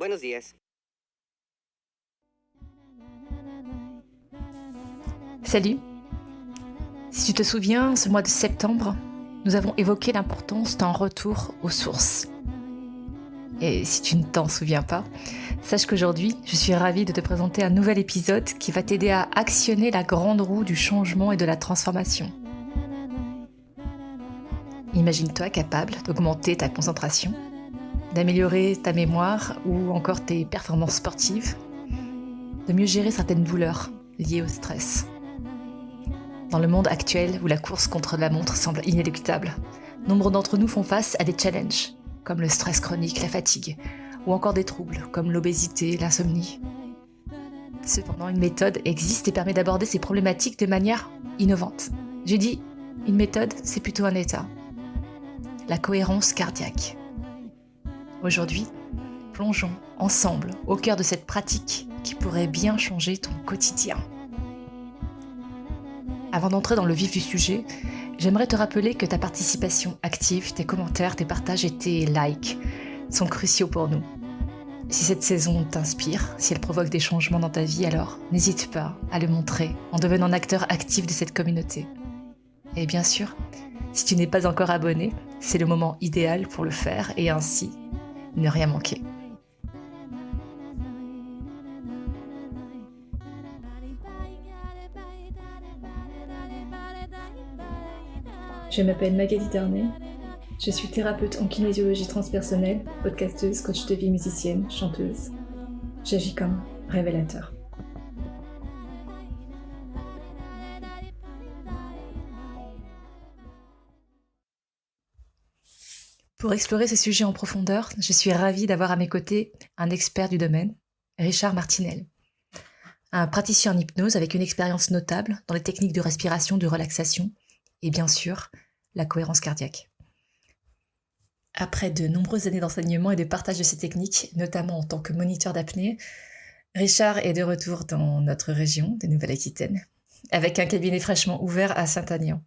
Buenos días. Salut. Si tu te souviens, ce mois de septembre, nous avons évoqué l'importance d'un retour aux sources. Et si tu ne t'en souviens pas, sache qu'aujourd'hui, je suis ravie de te présenter un nouvel épisode qui va t'aider à actionner la grande roue du changement et de la transformation. Imagine-toi capable d'augmenter ta concentration, d'améliorer ta mémoire ou encore tes performances sportives, de mieux gérer certaines douleurs liées au stress. Dans le monde actuel où la course contre la montre semble inéluctable, nombre d'entre nous font face à des challenges, comme le stress chronique, la fatigue, ou encore des troubles comme l'obésité, l'insomnie. Cependant, une méthode existe et permet d'aborder ces problématiques de manière innovante. J'ai dit, une méthode, c'est plutôt un état. La cohérence cardiaque. Aujourd'hui, plongeons ensemble au cœur de cette pratique qui pourrait bien changer ton quotidien. Avant d'entrer dans le vif du sujet, j'aimerais te rappeler que ta participation active, tes commentaires, tes partages et tes likes sont cruciaux pour nous. Si cette saison t'inspire, si elle provoque des changements dans ta vie, alors n'hésite pas à le montrer en devenant un acteur actif de cette communauté. Et bien sûr, si tu n'es pas encore abonné, c'est le moment idéal pour le faire et ainsi ne rien manquer. Je m'appelle Magali Darnay, je suis thérapeute en kinésiologie transpersonnelle, podcasteuse, coach de vie, musicienne, chanteuse. J'agis comme révélateur. Pour explorer ce sujet en profondeur, je suis ravie d'avoir à mes côtés un expert du domaine, Richard Martinel. Un praticien en hypnose avec une expérience notable dans les techniques de respiration, de relaxation et bien sûr, la cohérence cardiaque. Après de nombreuses années d'enseignement et de partage de ces techniques, notamment en tant que moniteur d'apnée, Richard est de retour dans notre région de Nouvelle-Aquitaine, avec un cabinet fraîchement ouvert à Saint-Aignan.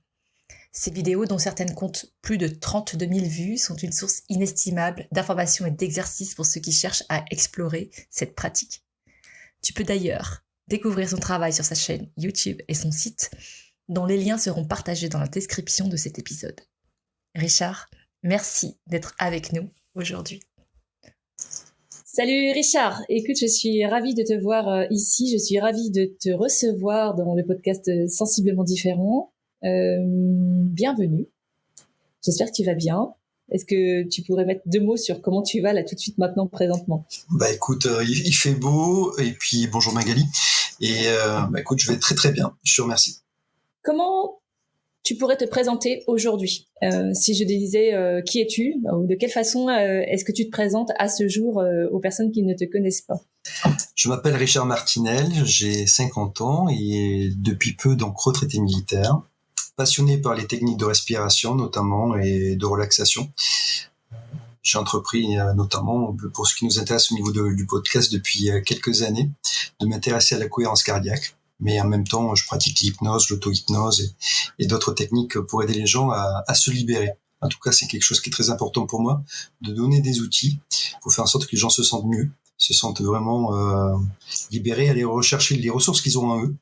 Ces vidéos, dont certaines comptent plus de 32 000 vues, sont une source inestimable d'informations et d'exercices pour ceux qui cherchent à explorer cette pratique. Tu peux d'ailleurs découvrir son travail sur sa chaîne YouTube et son site, dont les liens seront partagés dans la description de cet épisode. Richard, merci d'être avec nous aujourd'hui. Salut Richard, écoute, je suis ravie de te voir ici, je suis ravie de te recevoir dans le podcast Sensiblement Différent. Bienvenue, j'espère que tu vas bien. Est-ce que tu pourrais mettre 2 mots sur comment tu vas là tout de suite maintenant, présentement? Écoute, il fait beau, et puis bonjour Magali, et écoute, je vais très très bien, je te remercie. Comment tu pourrais te présenter aujourd'hui? Si je te disais qui es-tu, ou de quelle façon est-ce que tu te présentes à ce jour aux personnes qui ne te connaissent pas? Je m'appelle Richard Martinel, j'ai 50 ans et depuis peu donc retraité militaire, passionné par les techniques de respiration notamment et de relaxation. J'ai entrepris notamment, pour ce qui nous intéresse au niveau du podcast depuis quelques années, de m'intéresser à la cohérence cardiaque. Mais en même temps, je pratique l'hypnose, l'auto-hypnose et d'autres techniques pour aider les gens à se libérer. En tout cas, c'est quelque chose qui est très important pour moi, de donner des outils pour faire en sorte que les gens se sentent mieux, se sentent vraiment libérés, aller rechercher les ressources qu'ils ont en eux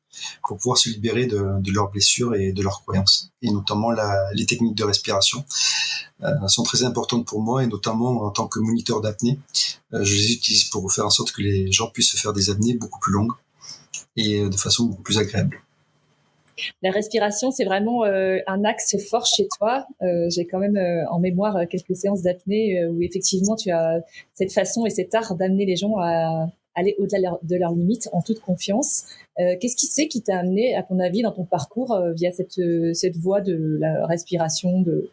pour pouvoir se libérer de leurs blessures et de leurs croyances. Et notamment les techniques de respiration sont très importantes pour moi, et notamment en tant que moniteur d'apnée. Je les utilise pour faire en sorte que les gens puissent faire des apnées beaucoup plus longues et de façon beaucoup plus agréable. La respiration, c'est vraiment un axe fort chez toi. J'ai quand même en mémoire quelques séances d'apnée où effectivement tu as cette façon et cet art d'amener les gens à aller au-delà de leurs limites en toute confiance. Qu'est-ce qui t'a amené, à ton avis, dans ton parcours via cette voie de la respiration, de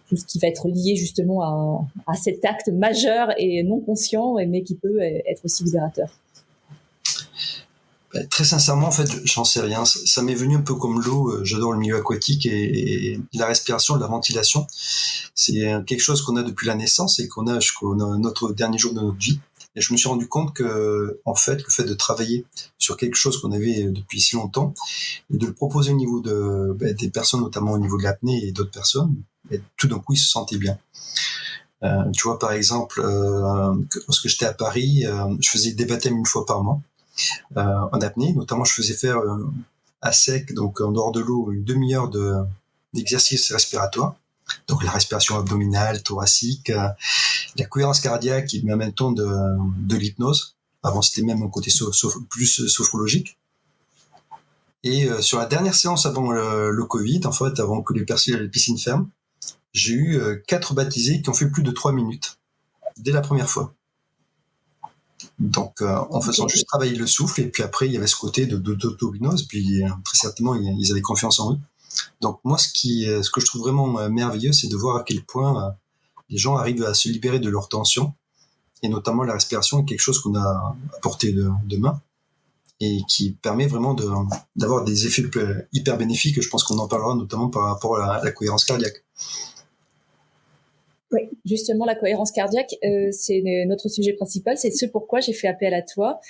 tout ce qui va être lié justement à cet acte majeur et non conscient, mais qui peut être aussi libérateur? Très sincèrement, en fait, j'en sais rien. Ça m'est venu un peu comme l'eau. J'adore le milieu aquatique et la respiration, la ventilation. C'est quelque chose qu'on a depuis la naissance et qu'on a jusqu'au notre dernier jour de notre vie. Et je me suis rendu compte que, en fait, le fait de travailler sur quelque chose qu'on avait depuis si longtemps et de le proposer au niveau des personnes, notamment au niveau de l'apnée et d'autres personnes, tout d'un coup, ils se sentaient bien. Tu vois, par exemple, lorsque j'étais à Paris, je faisais des baptêmes une fois par mois en apnée. Notamment, je faisais faire à sec, donc en dehors de l'eau, une demi-heure d'exercice respiratoire. Donc la respiration abdominale, thoracique, la cohérence cardiaque et en même temps de l'hypnose. Avant, c'était même un côté plus sophrologique. Et sur la dernière séance avant le Covid, en fait, avant que les piscines ferment, j'ai eu 4 baptisés qui ont fait plus de 3 minutes dès la première fois. Donc, en faisant juste travailler le souffle, et puis après, il y avait ce côté d'auto-hypnose, puis très certainement, ils avaient confiance en eux. Donc, moi, ce que je trouve vraiment merveilleux, c'est de voir à quel point les gens arrivent à se libérer de leur tension, et notamment la respiration est quelque chose qu'on a à portée de main, et qui permet vraiment d'avoir des effets hyper bénéfiques. Je pense qu'on en parlera notamment par rapport à la cohérence cardiaque. Oui, justement, la cohérence cardiaque, c'est notre sujet principal, c'est ce pourquoi j'ai fait appel à toi.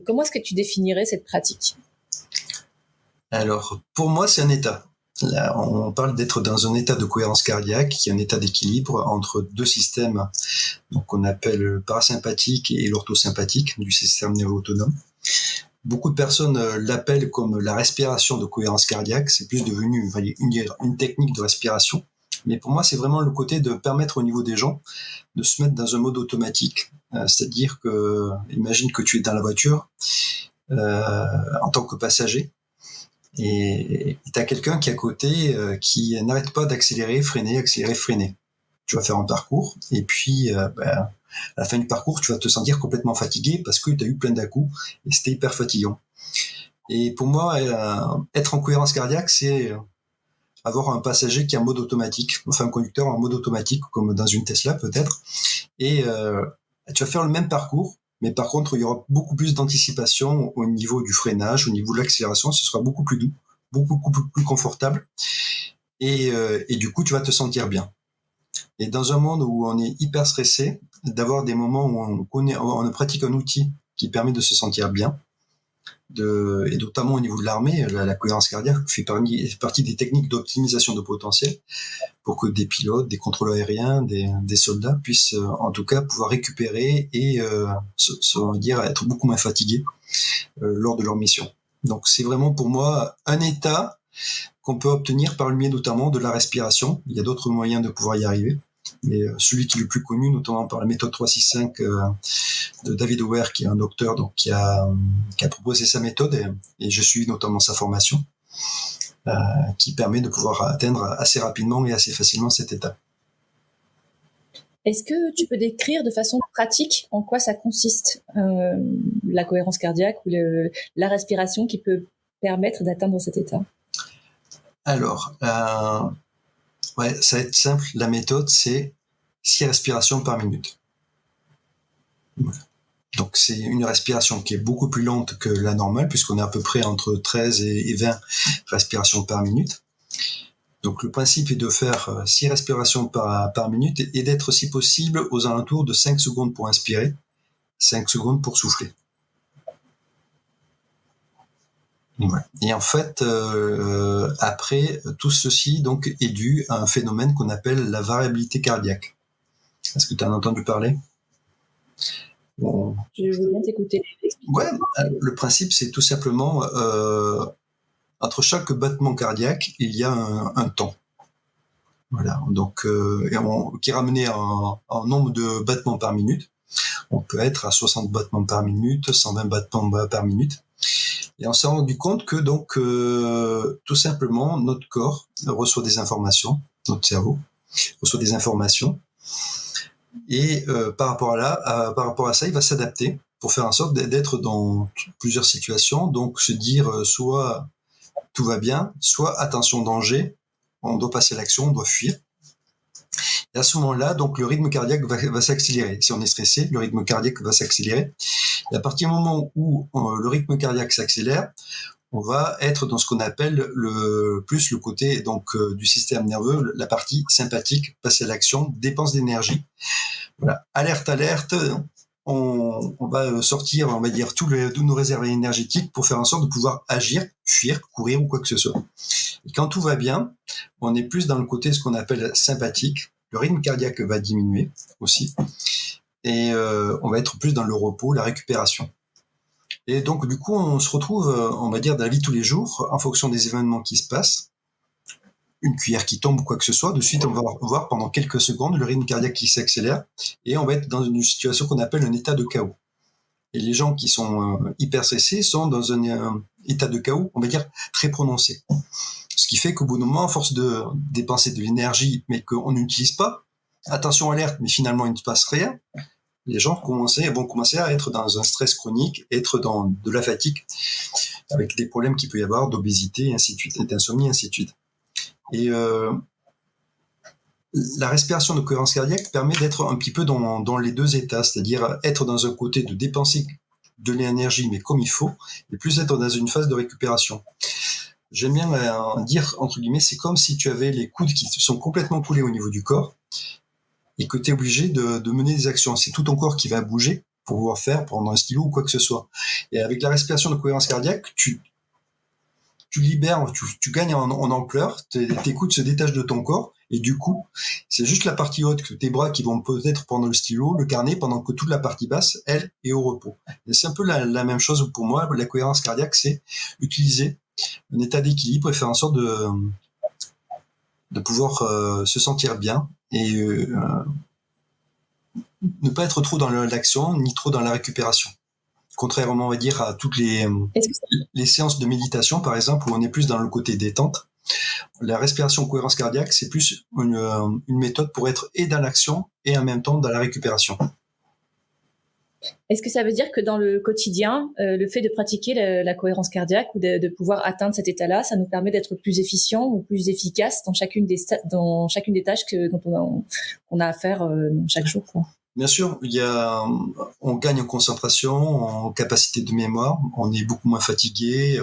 Comment est-ce que tu définirais cette pratique ? Alors, pour moi, c'est un état. Là, on parle d'être dans un état de cohérence cardiaque, qui est un état d'équilibre entre deux systèmes, donc qu'on appelle le parasympathique et l'orthosympathique du système nerveux autonome. Beaucoup de personnes l'appellent comme la respiration de cohérence cardiaque. C'est plus devenu une technique de respiration. Mais pour moi, c'est vraiment le côté de permettre au niveau des gens de se mettre dans un mode automatique. C'est-à-dire que, imagine que tu es dans la voiture en tant que passager et tu as quelqu'un qui est à côté qui n'arrête pas d'accélérer, freiner, accélérer, freiner. Tu vas faire un parcours et puis à la fin du parcours, tu vas te sentir complètement fatigué parce que tu as eu plein d'à-coups et c'était hyper fatigant. Et pour moi, être en cohérence cardiaque, c'est avoir un passager qui est en mode automatique, enfin un conducteur en mode automatique, comme dans une Tesla peut-être, et tu vas faire le même parcours, mais par contre, il y aura beaucoup plus d'anticipation au niveau du freinage, au niveau de l'accélération, ce sera beaucoup plus doux, beaucoup plus confortable, et du coup, tu vas te sentir bien. Et dans un monde où on est hyper stressé, d'avoir des moments où on pratique un outil qui permet de se sentir bien, et notamment au niveau de l'armée, la cohérence cardiaque fait partie des techniques d'optimisation de potentiel pour que des pilotes, des contrôleurs aériens, des soldats puissent en tout cas pouvoir récupérer et on va dire être beaucoup moins fatigués lors de leur mission. Donc c'est vraiment pour moi un état qu'on peut obtenir par le biais notamment de la respiration. Il y a d'autres moyens de pouvoir y arriver. Mais celui qui est le plus connu, notamment par la méthode 365 de David Weir, qui est un docteur, donc qui a proposé sa méthode, et je suis notamment sa formation, qui permet de pouvoir atteindre assez rapidement et assez facilement cet état. Est-ce que tu peux décrire de façon pratique en quoi ça consiste, la cohérence cardiaque ou la respiration qui peut permettre d'atteindre cet état ? Alors, ça va être simple. La méthode, c'est 6 respirations par minute. Voilà. Donc, c'est une respiration qui est beaucoup plus lente que la normale, puisqu'on est à peu près entre 13 et 20 respirations par minute. Donc, le principe est de faire 6 respirations par minute et d'être, si possible, aux alentours de 5 secondes pour inspirer, 5 secondes pour souffler. Ouais. Et en fait, après, tout ceci donc est dû à un phénomène qu'on appelle la variabilité cardiaque. Est-ce que tu en as entendu parler ? Bon. Je veux bien t'écouter. Ouais, le principe, c'est tout simplement entre chaque battement cardiaque, il y a un temps. Voilà, donc qui est ramené en nombre de battements par minute. On peut être à 60 battements par minute, 120 battements par minute. Et on s'est rendu compte que donc tout simplement notre corps reçoit des informations, notre cerveau reçoit des informations, et par rapport à ça, il va s'adapter pour faire en sorte d'être dans plusieurs situations. Donc se dire soit tout va bien, soit attention danger, on doit passer à l'action, on doit fuir. Et à ce moment-là, donc le rythme cardiaque va s'accélérer. Si on est stressé, le rythme cardiaque va s'accélérer. Et à partir du moment où le rythme cardiaque s'accélère, on va être dans ce qu'on appelle le côté donc du système nerveux, la partie sympathique, passer à l'action, dépense d'énergie. Voilà, alerte. On va sortir, on va dire, tous nos réserves énergétiques pour faire en sorte de pouvoir agir, fuir, courir ou quoi que ce soit. Et quand tout va bien, on est plus dans le côté ce qu'on appelle sympathique, le rythme cardiaque va diminuer aussi. Et on va être plus dans le repos, la récupération. Et donc, du coup, on se retrouve, on va dire, dans la vie de tous les jours, en fonction des événements qui se passent, une cuillère qui tombe ou quoi que ce soit, de suite, on va voir pendant quelques secondes le rythme cardiaque qui s'accélère, et on va être dans une situation qu'on appelle un état de chaos. Et les gens qui sont hyper stressés sont dans un état de chaos, on va dire, très prononcé. Ce qui fait qu'au bout d'un moment, à force de dépenser de l'énergie, mais qu'on n'utilise pas, attention alerte, mais finalement il ne se passe rien, les gens vont commencer à être dans un stress chronique, être dans de la fatigue, avec des problèmes qu'il peut y avoir d'obésité, ainsi de suite, d'insomnie, ainsi de suite. Et la respiration de cohérence cardiaque permet d'être un petit peu dans les deux états, c'est-à-dire être dans un côté de dépenser de l'énergie, mais comme il faut, et plus être dans une phase de récupération. J'aime bien dire, entre guillemets, c'est comme si tu avais les coudes qui sont complètement coulés au niveau du corps, et que tu es obligé de mener des actions. C'est tout ton corps qui va bouger pour pouvoir faire, prendre un stylo ou quoi que ce soit. Et avec la respiration de cohérence cardiaque, tu libères, tu gagnes en ampleur, tes coudes se détachent de ton corps, et du coup, c'est juste la partie haute que tes bras qui vont peut-être prendre le stylo, le carnet, pendant que toute la partie basse, elle, est au repos. Et c'est un peu la même chose pour moi. La cohérence cardiaque, c'est utiliser un état d'équilibre et faire en sorte de pouvoir se sentir bien et ne pas être trop dans l'action ni trop dans la récupération. Contrairement, on va dire, à toutes les séances de méditation, par exemple, où on est plus dans le côté détente, la respiration cohérence cardiaque, c'est plus une méthode pour être et dans l'action et en même temps dans la récupération. Est-ce que ça veut dire que dans le quotidien, le fait de pratiquer la cohérence cardiaque ou de pouvoir atteindre cet état-là, ça nous permet d'être plus efficient ou plus efficace dans chacune des tâches dont on a à faire chaque jour, quoi? Bien sûr, on gagne en concentration, en capacité de mémoire, on est beaucoup moins fatigué,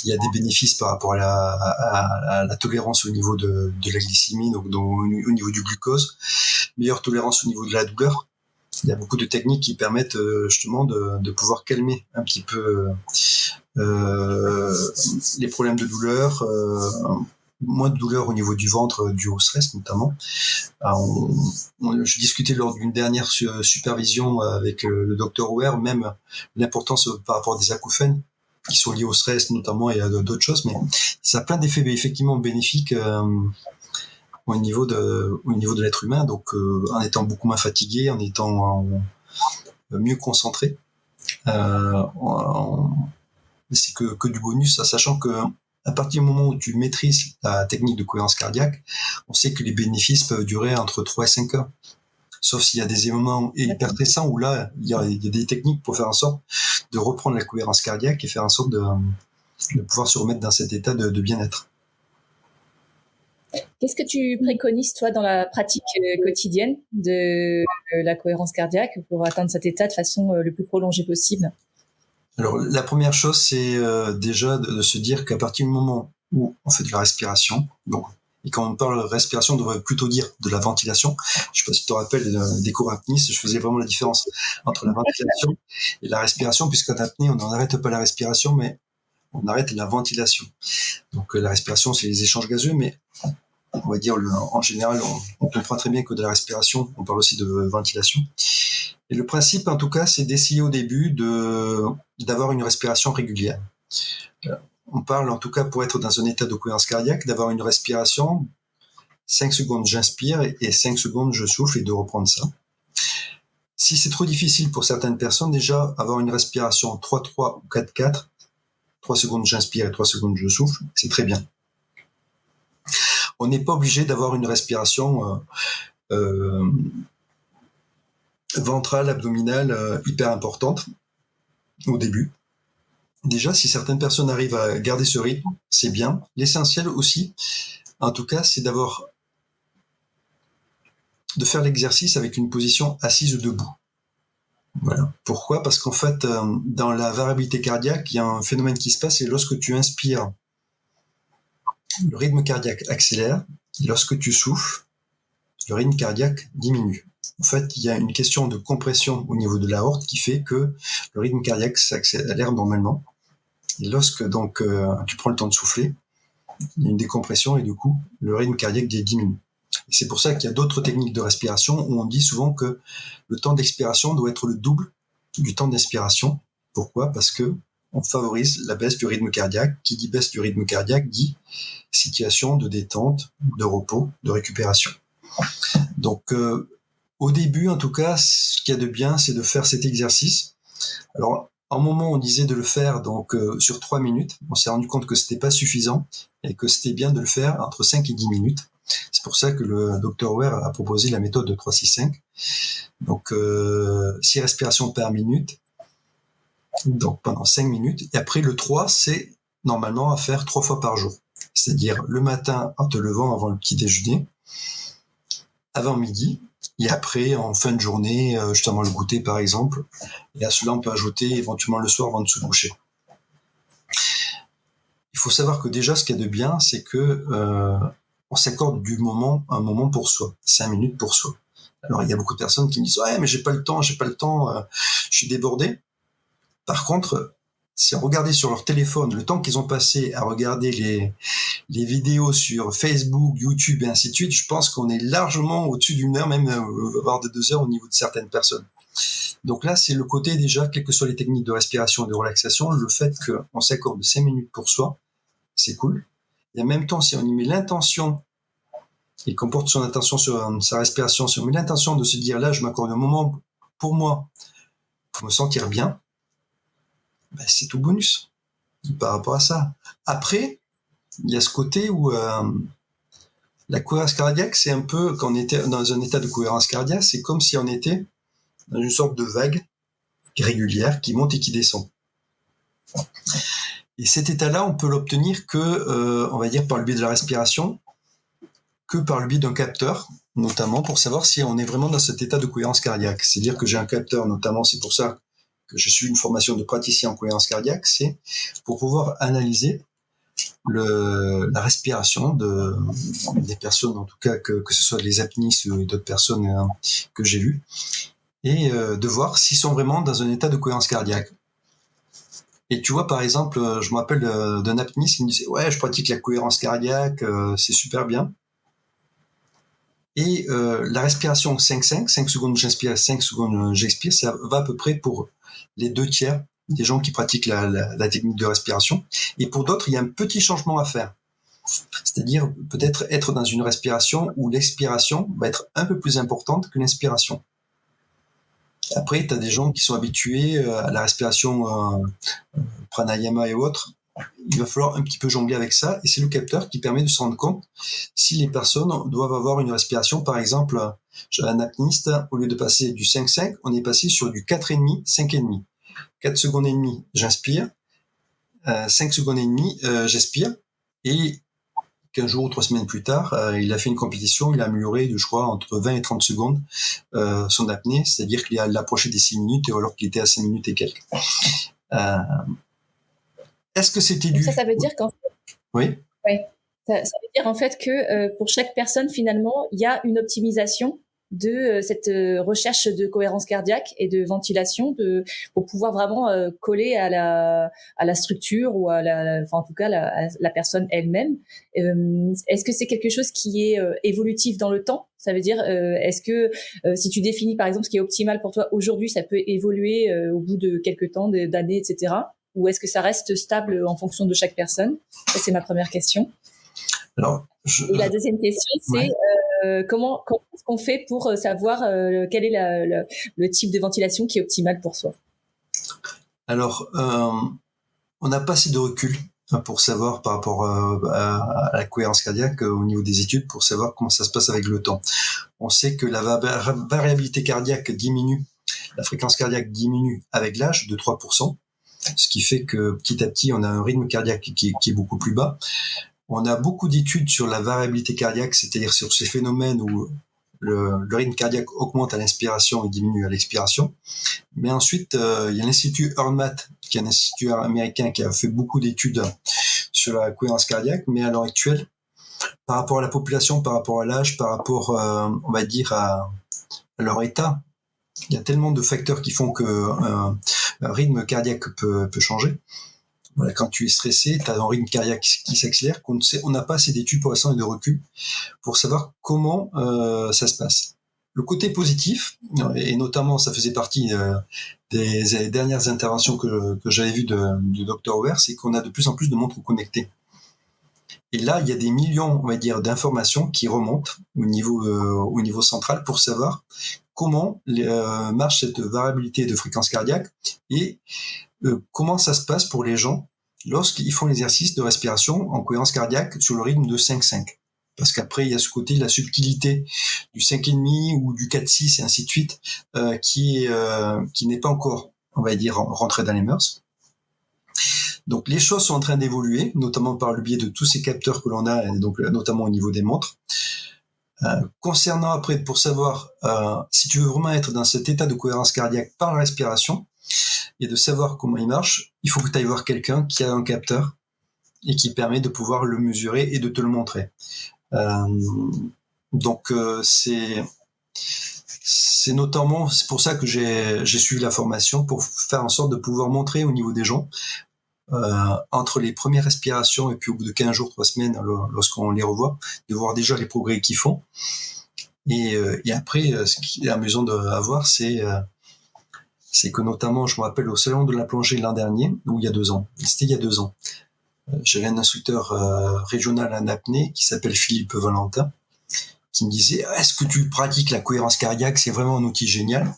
il y a des bénéfices par rapport à la tolérance au niveau de la glycémie, donc au niveau du glucose, meilleure tolérance au niveau de la douleur. Il y a beaucoup de techniques qui permettent justement de pouvoir calmer un petit peu les problèmes de douleur, moins de douleur au niveau du ventre dû au stress notamment. Je discutais lors d'une dernière supervision avec le docteur Weir, même l'importance par rapport à des acouphènes qui sont liés au stress notamment et à d'autres choses, mais ça a plein d'effets effectivement bénéfiques au niveau de l'être humain, donc en étant beaucoup moins fatigué, en étant mieux concentré. C'est que du bonus, sachant que à partir du moment où tu maîtrises la technique de cohérence cardiaque, on sait que les bénéfices peuvent durer entre 3 et 5 heures. Sauf s'il y a des moments hyper stressants où là, il y a des techniques pour faire en sorte de reprendre la cohérence cardiaque et faire en sorte de pouvoir se remettre dans cet état de bien-être. Qu'est-ce que tu préconises, toi, dans la pratique quotidienne de la cohérence cardiaque pour atteindre cet état de façon le plus prolongée possible? Alors, la première chose, c'est déjà de se dire qu'à partir du moment où on fait de la respiration, donc, et quand on parle de respiration, on devrait plutôt dire de la ventilation. Je ne sais pas si tu te rappelles des cours apnées, je faisais vraiment la différence entre la ventilation et la respiration, puisqu'en apnée, on n'arrête pas la respiration, mais on arrête la ventilation. Donc, la respiration, c'est les échanges gazeux, mais on va dire, en général, on comprend très bien que de la respiration, on parle aussi de ventilation. Et le principe, en tout cas, c'est d'essayer au début d'avoir une respiration régulière. On parle, en tout cas, pour être dans un état de cohérence cardiaque, d'avoir une respiration, 5 secondes j'inspire et 5 secondes je souffle et de reprendre ça. Si c'est trop difficile pour certaines personnes, déjà, avoir une respiration 3-3 ou 4-4, 3 secondes j'inspire et 3 secondes je souffle, c'est très bien. On n'est pas obligé d'avoir une respiration ventrale, abdominale hyper importante au début. Déjà, si certaines personnes arrivent à garder ce rythme, c'est bien. L'essentiel aussi, en tout cas, c'est de faire l'exercice avec une position assise ou debout. Voilà. Pourquoi ? Parce qu'en fait, dans la variabilité cardiaque, il y a un phénomène qui se passe, et lorsque tu inspires, le rythme cardiaque accélère, et lorsque tu souffles, le rythme cardiaque diminue. En fait, il y a une question de compression au niveau de l'aorte qui fait que le rythme cardiaque s'accélère normalement. Et lorsque donc tu prends le temps de souffler, il y a une décompression et du coup, le rythme cardiaque diminue. Et c'est pour ça qu'il y a d'autres techniques de respiration où on dit souvent que le temps d'expiration doit être le double du temps d'inspiration. Pourquoi ? Parce que on favorise la baisse du rythme cardiaque. Qui dit baisse du rythme cardiaque dit situation de détente, de repos, de récupération. Donc, au début, en tout cas, ce qu'il y a de bien, c'est de faire cet exercice. Alors, en moment, on disait de le faire donc sur 3 minutes. On s'est rendu compte que c'était pas suffisant et que c'était bien de le faire entre 5 et 10 minutes. C'est pour ça que le Dr Ware a proposé la méthode de 3-6-5. Donc, 6 respirations par minute, donc pendant 5 minutes. Et après, le 3, c'est normalement à faire 3 fois par jour. C'est-à-dire le matin en te levant avant le petit déjeuner, avant midi, et après en fin de journée, justement le goûter par exemple. Et à cela, on peut ajouter éventuellement le soir avant de se coucher. Il faut savoir que déjà, ce qu'il y a de bien, c'est que on s'accorde un moment pour soi, 5 minutes pour soi. Alors, il y a beaucoup de personnes qui me disent « Ouais, mais j'ai pas le temps, je suis débordé. » Par contre, si on regardait sur leur téléphone le temps qu'ils ont passé à regarder les vidéos sur Facebook, YouTube et ainsi de suite, je pense qu'on est largement au-dessus d'une heure, même voire de 2 heures au niveau de certaines personnes. Donc là, c'est le côté déjà, quelles que soient les techniques de respiration et de relaxation, le fait qu'on s'accorde 5 minutes pour soi, c'est cool. Et en même temps, si on y met l'intention et qu'on porte son attention sur sa respiration, si on met l'intention de se dire là, je m'accorde un moment pour moi, pour me sentir bien, ben, c'est tout bonus par rapport à ça. Après, il y a ce côté où la cohérence cardiaque, c'est un peu, quand on était dans un état de cohérence cardiaque, c'est comme si on était dans une sorte de vague régulière qui monte et qui descend. Et cet état-là, on peut l'obtenir que, on va dire, par le biais de la respiration, que par le biais d'un capteur, notamment pour savoir si on est vraiment dans cet état de cohérence cardiaque. C'est-à-dire que j'ai un capteur, notamment, c'est pour ça que je suis une formation de praticien en cohérence cardiaque, c'est pour pouvoir analyser la respiration des personnes, en tout cas que ce soit les apnistes ou d'autres personnes que j'ai vues, et de voir s'ils sont vraiment dans un état de cohérence cardiaque. Et tu vois, par exemple, je me rappelle d'un apniste qui me disait « Ouais, je pratique la cohérence cardiaque, c'est super bien. » Et la respiration 5-5, 5 secondes j'inspire, 5 secondes j'expire, ça va à peu près pour les 2/3 des gens qui pratiquent la technique de respiration. Et pour d'autres, il y a un petit changement à faire. C'est-à-dire peut-être être dans une respiration où l'expiration va être un peu plus importante que l'inspiration. Après, tu as des gens qui sont habitués à la respiration pranayama et autres. Il va falloir un petit peu jongler avec ça, et c'est le capteur qui permet de se rendre compte si les personnes doivent avoir une respiration. Par exemple, j'ai un apniste, au lieu de passer du 5-5, on est passé sur du 4,5, 5,5. 4 secondes et demie, j'inspire, 5 secondes et demie, j'expire, et 15 jours ou 3 semaines plus tard, il a fait une compétition, il a amélioré, je crois, entre 20 et 30 secondes son apnée, c'est-à-dire qu'il a approché des 6 minutes, alors qu'il était à 5 minutes et quelques. Est-ce que c'était dû... Ça veut dire qu'en fait... Oui. Ouais. Ça veut dire en fait que pour chaque personne, finalement, il y a une optimisation de cette recherche de cohérence cardiaque et de ventilation pour pouvoir vraiment coller à la structure ou en tout cas la personne elle-même. Est-ce que c'est quelque chose qui est évolutif dans le temps ? Ça veut dire, est-ce que si tu définis par exemple ce qui est optimal pour toi aujourd'hui, ça peut évoluer au bout de quelques temps, d'années, etc. Ou est-ce que ça reste stable en fonction de chaque personne ? Ça, c'est ma première question. Alors, et la deuxième question, c'est comment est-ce qu'on fait pour savoir quel est le type de ventilation qui est optimal pour soi ? Alors, on n'a pas assez de recul pour savoir par rapport à la cohérence cardiaque au niveau des études, pour savoir comment ça se passe avec le temps. On sait que la variabilité cardiaque diminue, la fréquence cardiaque diminue avec l'âge de 3%, ce qui fait que petit à petit, on a un rythme cardiaque qui est beaucoup plus bas. On a beaucoup d'études sur la variabilité cardiaque, c'est-à-dire sur ces phénomènes où le rythme cardiaque augmente à l'inspiration et diminue à l'expiration. Mais ensuite, il y a l'Institut HeartMath, qui est un institut américain qui a fait beaucoup d'études sur la cohérence cardiaque, mais à l'heure actuelle, par rapport à la population, par rapport à l'âge, par rapport, on va dire, à leur état, il y a tellement de facteurs qui font que un rythme cardiaque peut changer. Voilà, quand tu es stressé, tu as un rythme cardiaque qui s'accélère, on n'a pas assez d'études pour l'instant et de recul pour savoir comment ça se passe. Le côté positif, et notamment ça faisait partie des dernières interventions que j'avais vues du Dr Weir, c'est qu'on a de plus en plus de montres connectées. Et là, il y a des millions, on va dire, d'informations qui remontent au niveau central pour savoir comment marche cette variabilité de fréquence cardiaque et comment ça se passe pour les gens lorsqu'ils font l'exercice de respiration en cohérence cardiaque sur le rythme de 5-5. Parce qu'après, il y a ce côté, la subtilité du 5,5 ou du 4-6 et ainsi de suite, qui n'est pas encore, on va dire, rentré dans les mœurs. Donc les choses sont en train d'évoluer, notamment par le biais de tous ces capteurs que l'on a, donc notamment au niveau des montres. Concernant après, pour savoir si tu veux vraiment être dans cet état de cohérence cardiaque par la respiration et de savoir comment il marche, il faut que tu ailles voir quelqu'un qui a un capteur et qui permet de pouvoir le mesurer et de te le montrer. Donc c'est notamment, c'est pour ça que j'ai suivi la formation, pour faire en sorte de pouvoir montrer au niveau des gens entre les premières respirations et puis au bout de 15 jours, 3 semaines, lorsqu'on les revoit, de voir déjà les progrès qu'ils font. Et après, ce qui est amusant à voir, c'est que notamment, je me rappelle au salon de la plongée l'an dernier, ou il y a 2 ans, c'était il y a 2 ans, j'avais un instructeur régional en apnée qui s'appelle Philippe Valentin, qui me disait « Est-ce que tu pratiques la cohérence cardiaque? C'est vraiment un outil génial. »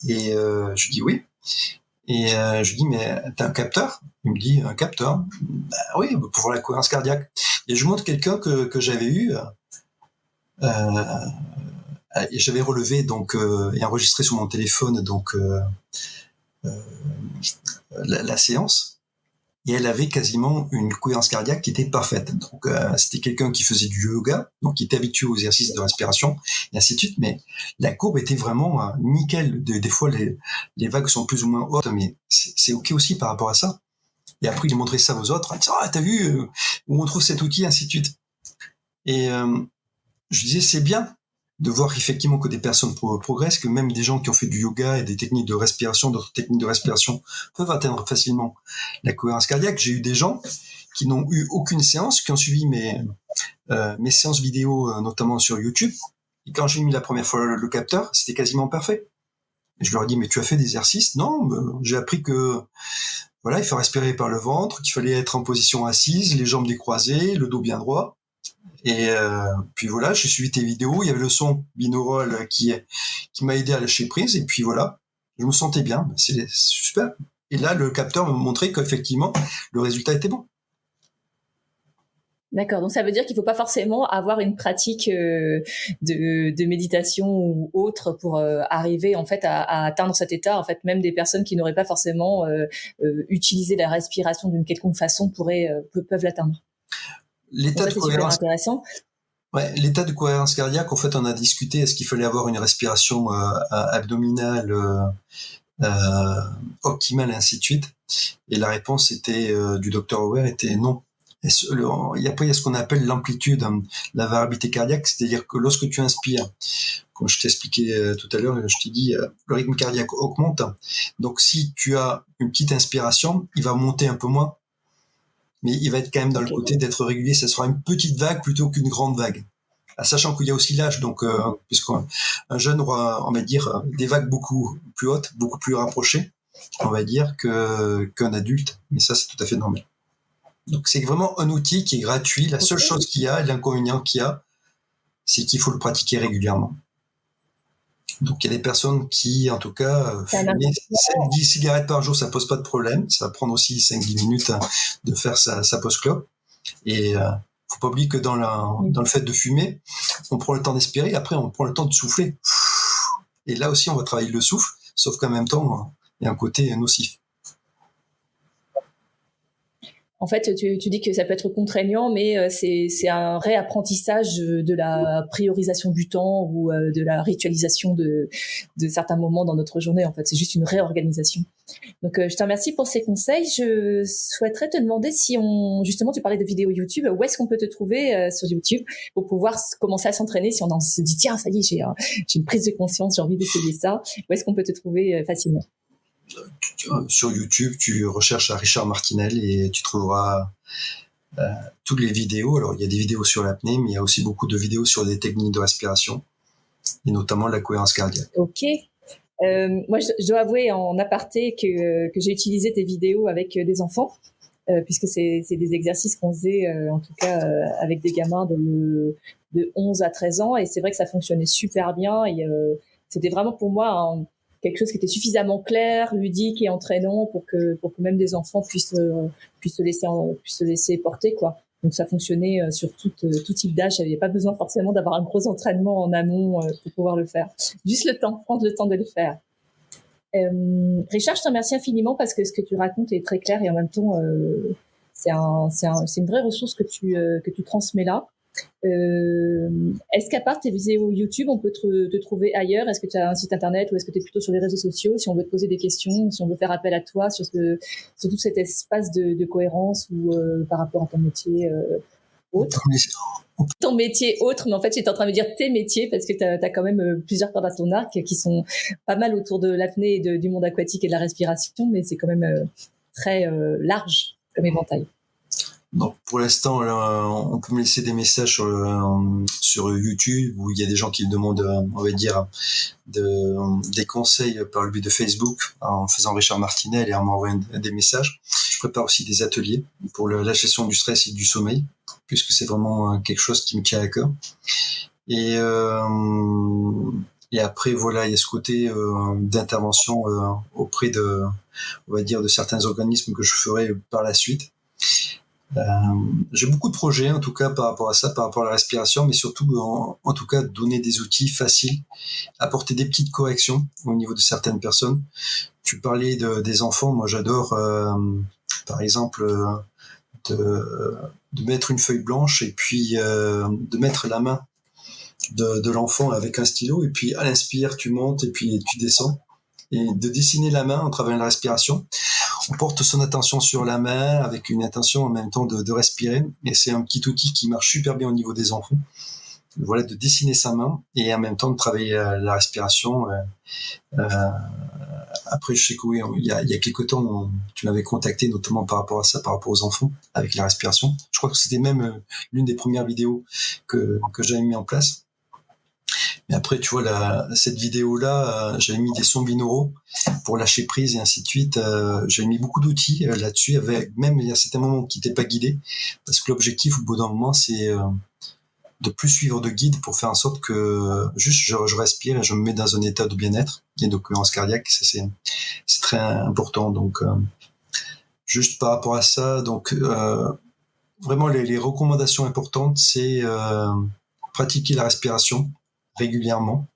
Et je dis « Oui. » Et je dis « Mais t'as un capteur ?» Il me dit « Un capteur ?» Ben oui, pour voir la cohérence cardiaque. Et je montre quelqu'un que j'avais eu, et j'avais relevé donc et enregistré sur mon téléphone donc la séance. Et elle avait quasiment une cohérence cardiaque qui était parfaite. Donc c'était quelqu'un qui faisait du yoga, donc qui était habitué aux exercices de respiration, et ainsi de suite, mais la courbe était vraiment nickel. Des fois, les vagues sont plus ou moins hautes, mais c'est OK aussi par rapport à ça. Et après, il montrait ça aux autres, en disant « Ah, t'as vu où on trouve cet outil ?» ainsi de suite. Et je disais, c'est bien de voir effectivement que des personnes progressent, que même des gens qui ont fait du yoga et des techniques de respiration, d'autres techniques de respiration peuvent atteindre facilement la cohérence cardiaque. J'ai eu des gens qui n'ont eu aucune séance, qui ont suivi mes séances vidéo, notamment sur YouTube. Et quand j'ai mis la première fois le capteur, c'était quasiment parfait. Et je leur ai dit, mais tu as fait des exercices? Non, j'ai appris que voilà, il faut respirer par le ventre, qu'il fallait être en position assise, les jambes décroisées, le dos bien droit. Et puis voilà, j'ai suivi tes vidéos, il y avait le son binaural qui m'a aidé à lâcher prise, et puis voilà, je me sentais bien, c'est super. Et là, le capteur me montrait qu'effectivement, le résultat était bon. D'accord, donc ça veut dire qu'il ne faut pas forcément avoir une pratique de méditation ou autre pour arriver en fait à atteindre cet état. En fait, même des personnes qui n'auraient pas forcément utilisé la respiration d'une quelconque façon peuvent l'atteindre. L'état de cohérence, super intéressant. Ouais, l'état de cohérence cardiaque, en fait, on a discuté, est-ce qu'il fallait avoir une respiration abdominale optimale, et ainsi de suite. Et la réponse était du Dr Weir était non. Après, il y a ce qu'on appelle l'amplitude, la variabilité cardiaque, c'est-à-dire que lorsque tu inspires, comme je t'expliquais tout à l'heure, je t'ai dit, le rythme cardiaque augmente. Donc, si tu as une petite inspiration, il va monter un peu moins, mais il va être quand même dans le côté d'être régulier. Ça sera une petite vague plutôt qu'une grande vague. Sachant qu'il y a aussi l'âge, donc puisqu'un jeune aura, on va dire, des vagues beaucoup plus hautes, beaucoup plus rapprochées, on va dire, qu'un adulte. Mais ça, c'est tout à fait normal. Donc, c'est vraiment un outil qui est gratuit. La seule chose qu'il y a, l'inconvénient qu'il y a, c'est qu'il faut le pratiquer régulièrement. Donc, il y a des personnes qui, en tout cas, fumer 10 cigarettes par jour, ça pose pas de problème. Ça va prendre aussi 5-10 minutes de faire sa pause clope. Et faut pas oublier que dans le fait de fumer, on prend le temps d'expirer, après on prend le temps de souffler. Et là aussi, on va travailler le souffle, sauf qu'en même temps, il y a un côté nocif. En fait, tu dis que ça peut être contraignant, mais c'est un réapprentissage de la priorisation du temps ou de la ritualisation de certains moments dans notre journée. En fait, c'est juste une réorganisation. Donc, je te remercie pour ces conseils. Je souhaiterais te demander si justement, tu parlais de vidéos YouTube, où est-ce qu'on peut te trouver sur YouTube pour pouvoir commencer à s'entraîner si on se dit, tiens, ça y est, j'ai une prise de conscience, j'ai envie d'essayer ça. Où est-ce qu'on peut te trouver facilement? sur YouTube, tu recherches à Richard Martinel et tu trouveras toutes les vidéos. Alors, il y a des vidéos sur l'apnée, mais il y a aussi beaucoup de vidéos sur des techniques de respiration, et notamment la cohérence cardiaque. Ok. Moi, je dois avouer en aparté que j'ai utilisé tes vidéos avec des enfants, puisque c'est des exercices qu'on faisait, en tout cas, avec des gamins de 11 à 13 ans, et c'est vrai que ça fonctionnait super bien, et c'était vraiment pour moi quelque chose qui était suffisamment clair, ludique et entraînant pour que même des enfants puissent se laisser porter, quoi. Donc ça fonctionnait sur tout type d'âge. Il n'y avait pas besoin forcément d'avoir un gros entraînement en amont pour pouvoir le faire. Juste prendre le temps de le faire. Richard, je te remercie infiniment parce que ce que tu racontes est très clair et en même temps c'est une vraie ressource que tu transmets là. Est-ce qu'à part tes vidéos YouTube, on peut te trouver ailleurs? Est-ce que tu as un site internet ou est-ce que tu es plutôt sur les réseaux sociaux? Si on veut te poser des questions, si on veut faire appel à toi sur tout cet espace de cohérence ou par rapport à ton métier autre. Ton métier autre, mais en fait, j'étais en train de me dire tes métiers parce que tu as quand même plusieurs cordes à ton arc qui sont pas mal autour de l'apnée et du monde aquatique et de la respiration, mais c'est quand même très large comme éventail. Donc, pour l'instant, on peut me laisser des messages sur YouTube où il y a des gens qui me demandent, on va dire, des conseils par le biais de Facebook en faisant Richard Martinel et en m'envoyant des messages. Je prépare aussi des ateliers pour la gestion du stress et du sommeil, puisque c'est vraiment quelque chose qui me tient à cœur. Et après, voilà, il y a ce côté d'intervention auprès on va dire, de certains organismes que je ferai par la suite. J'ai beaucoup de projets en tout cas par rapport à ça, par rapport à la respiration, mais surtout en tout cas donner des outils faciles, apporter des petites corrections au niveau de certaines personnes. Tu parlais des enfants, moi j'adore par exemple de mettre une feuille blanche et puis de mettre la main de l'enfant avec un stylo et puis à l'inspire tu montes et puis tu descends et de dessiner la main en travaillant la respiration. On porte son attention sur la main avec une intention en même temps de respirer. Et c'est un petit outil qui marche super bien au niveau des enfants. Voilà, de dessiner sa main et en même temps de travailler la respiration. Après, je sais que oui, il y a quelques temps, tu m'avais contacté notamment par rapport à ça, par rapport aux enfants, avec la respiration. Je crois que c'était même l'une des premières vidéos que j'avais mis en place. Mais après, tu vois, cette vidéo-là, j'avais mis des sons binauraux pour lâcher prise et ainsi de suite. J'avais mis beaucoup d'outils là-dessus, même il y a certains moments qui n'étaient pas guidés, parce que l'objectif, au bout d'un moment, c'est de plus suivre de guide pour faire en sorte que juste je respire et je me mets dans un état de bien-être et de cohérence cardiaque. Ça, c'est très important. Donc, juste par rapport à ça, donc vraiment les recommandations importantes, c'est pratiquer la respiration régulièrement,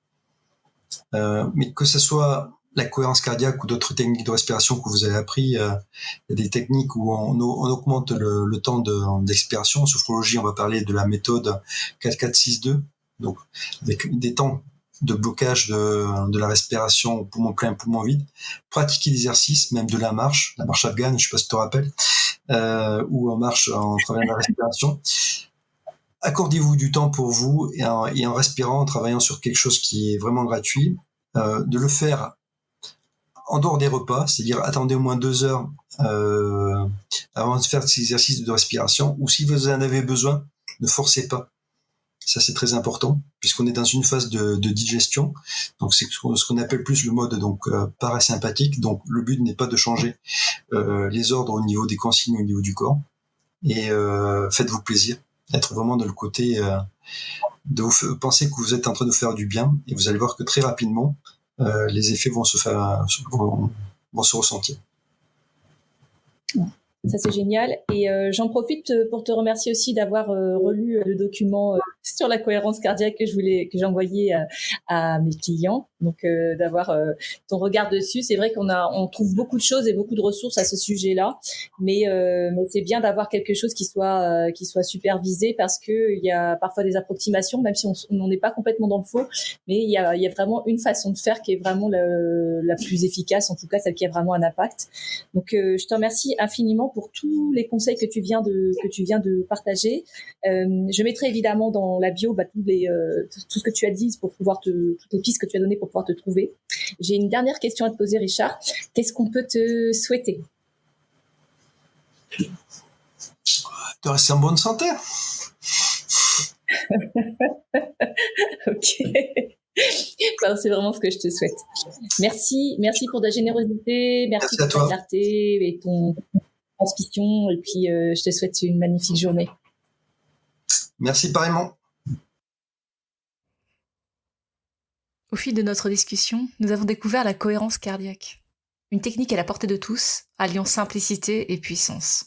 mais que ce soit la cohérence cardiaque ou d'autres techniques de respiration que vous avez appris, il y a des techniques où on augmente le temps d'expiration. En sophrologie, on va parler de la méthode 4-4-6-2, donc avec des temps de blocage de la respiration, poumon plein, poumon vide. Pratiquer l'exercice, même de la marche afghane, je sais pas si tu te rappelles, ou en marche en travaillant la respiration. Accordez-vous du temps pour vous et en respirant, en travaillant sur quelque chose qui est vraiment gratuit, de le faire en dehors des repas, c'est-à-dire attendez au moins 2 heures avant de faire ces exercices de respiration, ou si vous en avez besoin, ne forcez pas. Ça, c'est très important, puisqu'on est dans une phase de digestion. Donc, c'est ce qu'on appelle plus le mode parasympathique. Donc, le but n'est pas de changer les ordres au niveau des consignes, au niveau du corps. Et faites-vous plaisir. Être vraiment dans le côté de vous penser que vous êtes en train de faire du bien, et vous allez voir que très rapidement les effets vont se ressentir. Ça, c'est génial. Et j'en profite pour te remercier aussi d'avoir relu le document sur la cohérence cardiaque que j'ai envoyé à mes clients. Donc, d'avoir ton regard dessus. C'est vrai on trouve beaucoup de choses et beaucoup de ressources à ce sujet-là. Mais c'est bien d'avoir quelque chose qui soit supervisé parce que il y a parfois des approximations, même si on n'est pas complètement dans le faux. Mais il y a vraiment une façon de faire qui est vraiment la plus efficace, en tout cas celle qui a vraiment un impact. Donc, je te remercie infiniment pour tous les conseils que tu viens de partager. Je mettrai évidemment dans dans la bio tout ce que tu as dit pour pouvoir toutes les pistes que tu as données pour pouvoir te trouver. J'ai une dernière question à te poser, Richard. Qu'est-ce qu'on peut te souhaiter? De rester en bonne santé. Ok. Enfin, c'est vraiment ce que je te souhaite. Merci pour ta générosité, merci pour ta clarté et ton transmission. Et puis, je te souhaite une magnifique journée. Merci pareillement. Au fil de notre discussion, nous avons découvert la cohérence cardiaque, une technique à la portée de tous, alliant simplicité et puissance.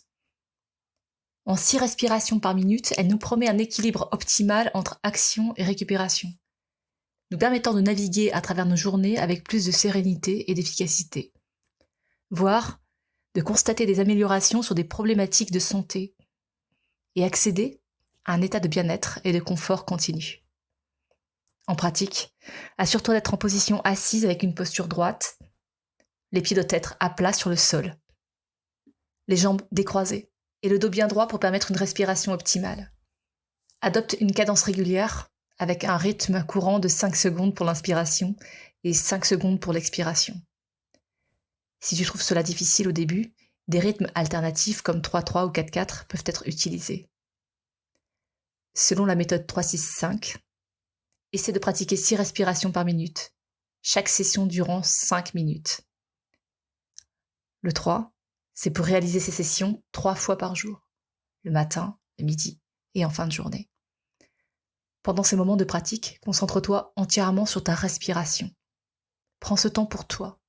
En 6 respirations par minute, elle nous promet un équilibre optimal entre action et récupération, nous permettant de naviguer à travers nos journées avec plus de sérénité et d'efficacité, voire de constater des améliorations sur des problématiques de santé et accéder à un état de bien-être et de confort continu. En pratique, assure-toi d'être en position assise avec une posture droite, les pieds doivent être à plat sur le sol, les jambes décroisées et le dos bien droit pour permettre une respiration optimale. Adopte une cadence régulière avec un rythme courant de 5 secondes pour l'inspiration et 5 secondes pour l'expiration. Si tu trouves cela difficile au début, des rythmes alternatifs comme 3-3 ou 4-4 peuvent être utilisés. Selon la méthode 3-6-5, essaie de pratiquer 6 respirations par minute, chaque session durant 5 minutes. Le 3, c'est pour réaliser ces sessions 3 fois par jour, le matin, le midi et en fin de journée. Pendant ces moments de pratique, concentre-toi entièrement sur ta respiration. Prends ce temps pour toi,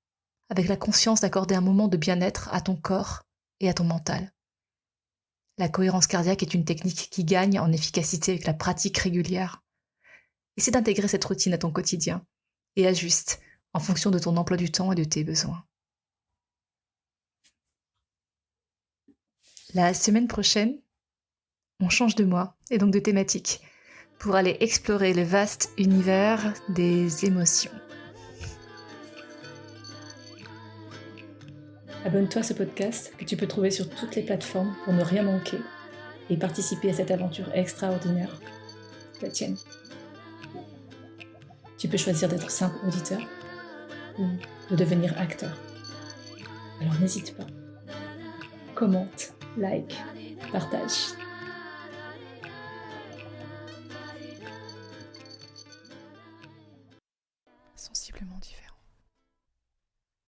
avec la conscience d'accorder un moment de bien-être à ton corps et à ton mental. La cohérence cardiaque est une technique qui gagne en efficacité avec la pratique régulière. Essaie d'intégrer cette routine à ton quotidien et ajuste en fonction de ton emploi du temps et de tes besoins. La semaine prochaine, on change de mois et donc de thématique pour aller explorer le vaste univers des émotions. Abonne-toi à ce podcast que tu peux trouver sur toutes les plateformes pour ne rien manquer et participer à cette aventure extraordinaire, la tienne. Tu peux choisir d'être simple auditeur ou de devenir acteur. Alors n'hésite pas. Commente, like, partage. Sensiblement différent.